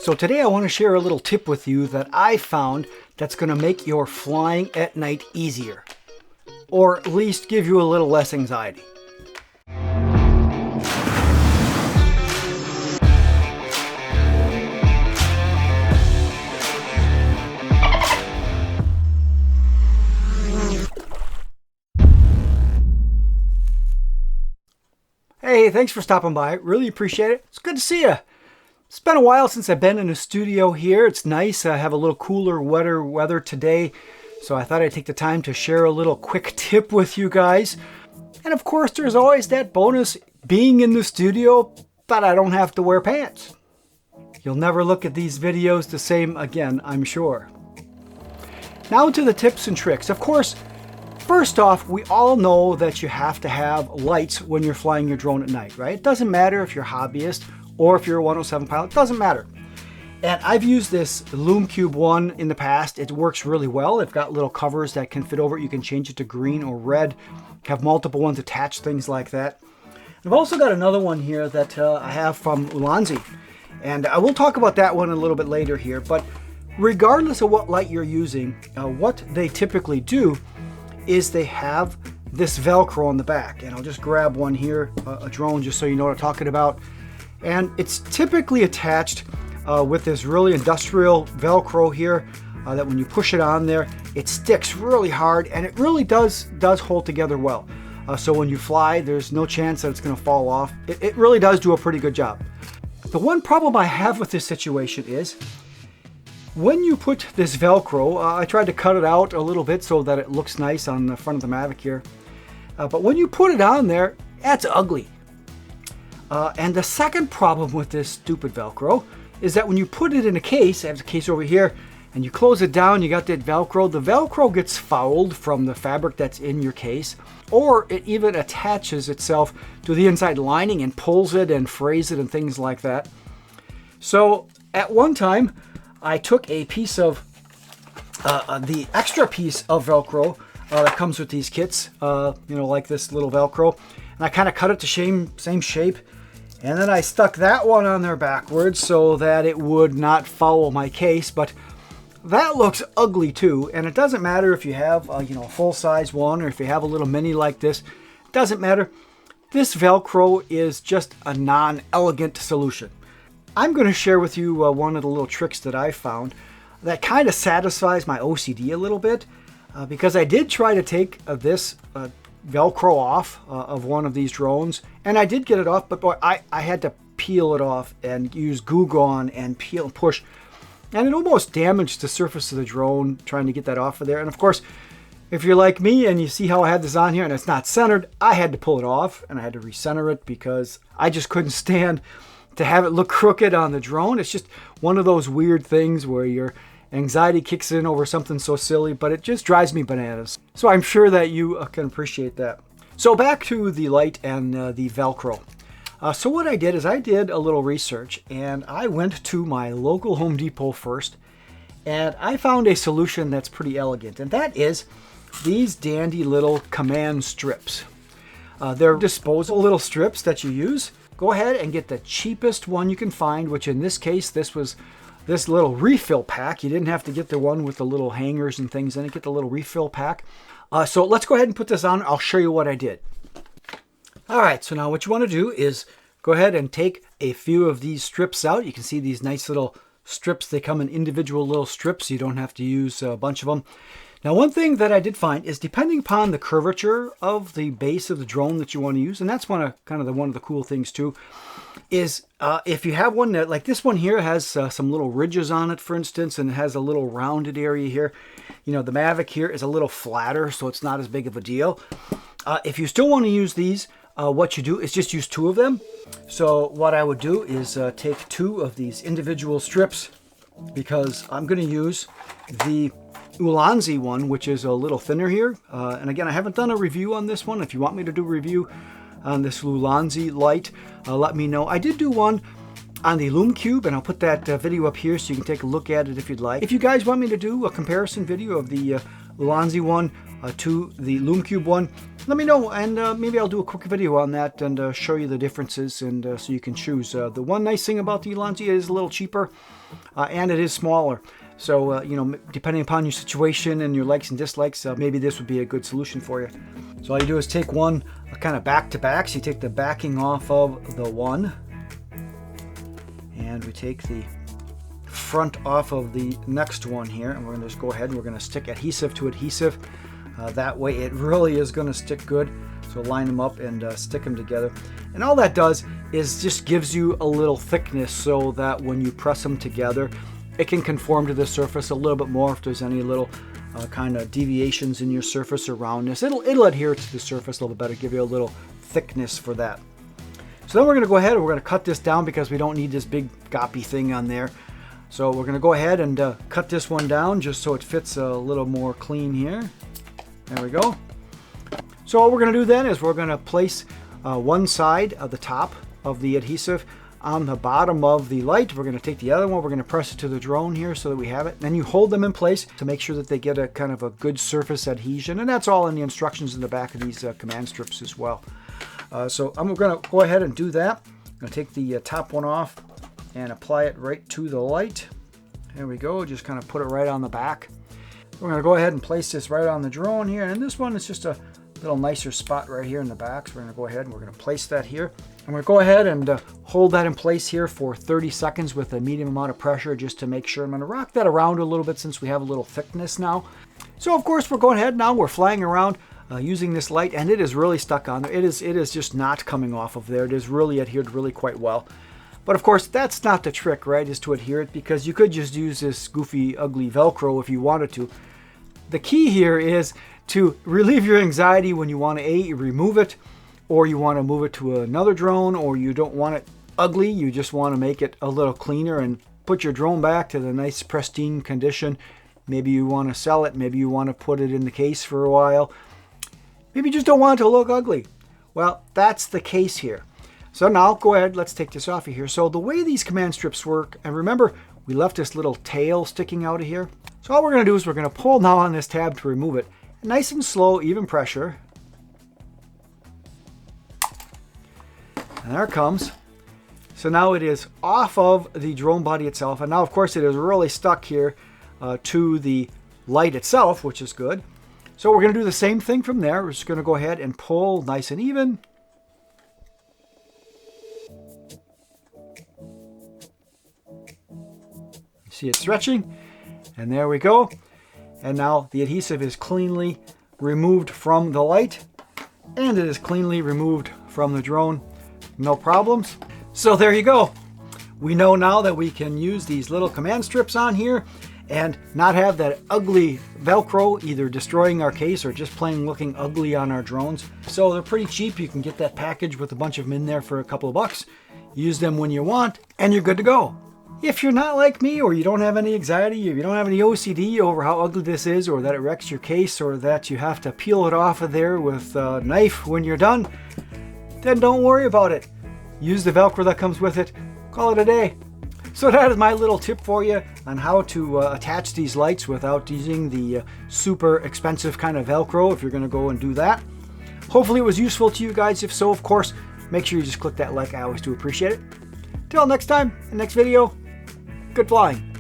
So today I want to share a little tip with you that I found that's going to make your flying at night easier, or at least give you a little less anxiety. Hey, thanks for stopping by. Really appreciate it. It's good to see you. It's been a while since I've been in the studio here. It's nice. I have a little cooler, wetter weather today, so I thought I'd take the time to share a little quick tip with you guys. And of course, there's always that bonus being in the studio, but I don't have to wear pants. You'll never look at these videos the same again, I'm sure. Now to the tips and tricks. Of course, first off, we all know that you have to have lights when you're flying your drone at night, right? It doesn't matter if you're a hobbyist or if you're a 107 pilot, it doesn't matter. And I've used this LumeCube 1 in the past. It works really well. They've got little covers that can fit over it. You can change it to green or red, have multiple ones attached, things like that. I've also got another one here that I have from Ulanzi. And I will talk about that one a little bit later here. But regardless of what light you're using, what they typically do is they have this Velcro on the back. And I'll just grab one here, a drone, just so you know what I'm talking about. And it's typically attached with this really industrial Velcro here that when you push it on there, it sticks really hard, and it really does hold together well. So when you fly, there's no chance that it's going to fall off. It really does do a pretty good job. The one problem I have with this situation is when you put this Velcro, I tried to cut it out a little bit so that it looks nice on the front of the Mavic here. But when you put it on there, that's ugly. And the second problem with this stupid Velcro is that when you put it in a case, I have the case over here, and you close it down, you got that Velcro, the Velcro gets fouled from the fabric that's in your case, or it even attaches itself to the inside lining and pulls it and frays it and things like that. So at one time, I took a piece of, the extra piece of Velcro that comes with these kits, like this little Velcro, and I kind of cut it to same shape. And then I stuck that one on there backwards so that it would not foul my case, but that looks ugly too. And it doesn't matter if you have a full-size one or if you have a little mini like this. It doesn't matter. This Velcro is just a non-elegant solution. I'm going to share with you one of the little tricks that I found that kind of satisfies my OCD a little bit, because I did try to take this Velcro off of one of these drones, and I did get it off, but boy, I had to peel it off and use Goo Gone and peel and push, and it almost damaged the surface of the drone trying to get that off of there. And of course, if you're like me and you see how I have this on here and it's not centered, I had to pull it off and I had to recenter it because I just couldn't stand to have it look crooked on the drone. It's just one of those weird things where your anxiety kicks in over something so silly, but it just drives me bananas. So I'm sure that you can appreciate that. So back to the light and the Velcro. So what I did is I did a little research, and I went to my local Home Depot first, and I found a solution that's pretty elegant, and that is these dandy little command strips. They're disposable little strips that you use. Go ahead and get the cheapest one you can find, which in this case, this was this little refill pack. You didn't have to get the one with the little hangers and things in it. Get the little refill pack. So let's go ahead and put this on. I'll show you what I did. All right, so now what you want to do is go ahead and take a few of these strips out. You can see these nice little strips. They come in individual little strips. So you don't have to use a bunch of them. Now, one thing that I did find is depending upon the curvature of the base of the drone that you want to use, and that's one of the cool things too, is if you have one that, like this one here, has some little ridges on it, for instance, and it has a little rounded area here. The Mavic here is a little flatter, so it's not as big of a deal. If you still want to use these, what you do is just use two of them. So what I would do is take two of these individual strips, because I'm going to use the Ulanzi one, which is a little thinner here. And again, I haven't done a review on this one. If you want me to do a review on this Ulanzi light, let me know. I did do one on the LumeCube, and I'll put that video up here so you can take a look at it if you'd like. If you guys want me to do a comparison video of the Ulanzi one to the LumeCube one, let me know, and maybe I'll do a quick video on that and show you the differences, and so you can choose. The one nice thing about the ulanzi is a little cheaper, and it is smaller. So, you know, depending upon your situation and your likes and dislikes, maybe this would be a good solution for you. So all you do is take one kind of back to back. So you take the backing off of the one, and we take the front off of the next one here, and we're going to just go ahead and we're going to stick adhesive to adhesive. That way it really is going to stick good. So line them up and stick them together. And all that does is just gives you a little thickness so that when you press them together, it can conform to the surface a little bit more if there's any little kind of deviations in your surface or roundness. It'll adhere to the surface a little bit better, give you a little thickness for that. So then we're going to go ahead and we're going to cut this down because we don't need this big goppy thing on there. So we're going to go ahead and cut this one down just so it fits a little more clean here. There we go. So what we're going to do then is we're going to place one side of the top of the adhesive on the bottom of the light. We're going to take the other one, we're going to press it to the drone here so that we have it. Then you hold them in place to make sure that they get a kind of a good surface adhesion, and that's all in the instructions in the back of these command strips as well. So I'm going to go ahead and do that. I'm going to take the top one off and apply it right to the light. There we go, just kind of put it right on the back. We're going to go ahead and place this right on the drone here, and this one is just a little nicer spot right here in the back. So we're going to go ahead and we're going to place that here. I'm going to go ahead and hold that in place here for 30 seconds with a medium amount of pressure just to make sure. I'm going to rock that around a little bit since we have a little thickness now. So of course we're going ahead now, we're flying around using this light, and it is really stuck on there. It is just not coming off of there. It is really adhered really quite well. But of course that's not the trick, right, is to adhere it, because you could just use this goofy ugly Velcro if you wanted to. The key here is to relieve your anxiety when you want to remove it, or you want to move it to another drone, or you don't want it ugly, you just want to make it a little cleaner and put your drone back to the nice pristine condition. Maybe you want to sell it, maybe you want to put it in the case for a while, maybe you just don't want it to look ugly. Well, that's the case here. So now go ahead, let's take this off of here. So the way these command strips work, and remember we left this little tail sticking out of here. So all we're going to do is we're going to pull now on this tab to remove it. Nice and slow, even pressure. And there it comes. So now it is off of the drone body itself. And now, of course, it is really stuck here to the light itself, which is good. So we're going to do the same thing from there. We're just going to go ahead and pull nice and even. See it stretching. And there we go. And now the adhesive is cleanly removed from the light, and it is cleanly removed from the drone. No problems. So there you go. We know now that we can use these little command strips on here and not have that ugly Velcro either destroying our case or just plain looking ugly on our drones. So they're pretty cheap. You can get that package with a bunch of them in there for a couple of bucks. Use them when you want, and you're good to go. If you're not like me, or you don't have any anxiety, or you don't have any OCD over how ugly this is, or that it wrecks your case, or that you have to peel it off of there with a knife when you're done, then don't worry about it. Use the Velcro that comes with it. Call it a day. So that is my little tip for you on how to attach these lights without using the super expensive kind of Velcro if you're going to go and do that. Hopefully it was useful to you guys. If so, of course, make sure you just click that like. I always do appreciate it. Till next time, next video. Good flying.